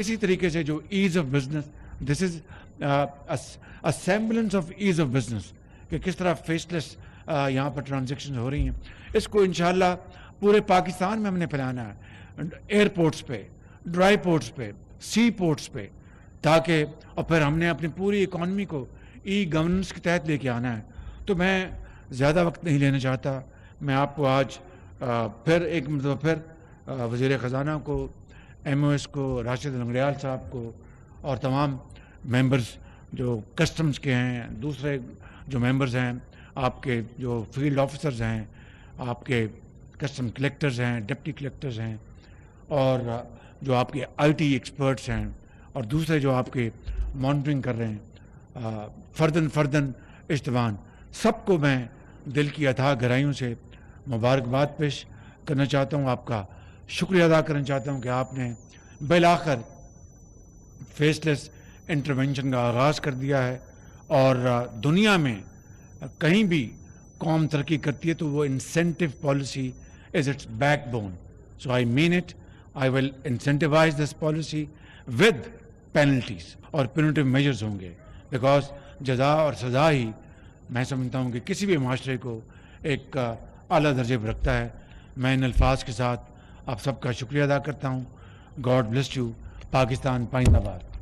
اسی طریقے سے جو as of business, this is semblance of as of business, کہ کس طرح فیس لیس یہاں پر ٹرانزیکشن ہو رہی ہیں. اس کو انشاءاللہ پورے پاکستان میں ہم نے پھیلانا ہے، ایئرپورٹس پہ، ڈرائی پورٹس پہ، سی پورٹس پہ، تاکہ اور پھر ہم نے اپنی پوری اکانومی کو ای گورننس کے تحت لے کے آنا ہے. تو میں زیادہ وقت نہیں لینا چاہتا. میں آپ کو آج پھر ایک مرتبہ پھر وزیر خزانہ کو، ایم او ایس کو، راشد لنگڑیال صاحب کو، اور تمام ممبرز جو کسٹمز کے ہیں، دوسرے جو ممبرز ہیں، آپ کے جو فیلڈ آفیسرز ہیں، آپ کے کسٹم کلیکٹرز ہیں، ڈپٹی کلیکٹرز ہیں، اور جو آپ کے آئی ٹی ایکسپرٹس ہیں، اور دوسرے جو آپ کے مانیٹرنگ کر رہے ہیں، فردن اشتوان، سب کو میں دل کی اتھاہ گہرائیوں سے مبارکباد پیش کرنا چاہتا ہوں. آپ کا شکریہ ادا کرنا چاہتا ہوں کہ آپ نے بالآخر فیس لیس انٹرونشن کا آغاز کر دیا ہے. اور دنیا میں کہیں بھی قوم ترقی کرتی ہے تو وہ incentive policy is its backbone. So I mean it. I will incentivise this policy with penalties, اور پینیٹیو میجرز ہوں گے، بیکاز جزا اور سزا ہی میں سمجھتا ہوں کہ کسی بھی معاشرے کو ایک اعلیٰ درجے پر رکھتا ہے. میں ان الفاظ کے ساتھ آپ سب کا شکریہ ادا کرتا ہوں. God bless you. پاکستان پائندہ باد.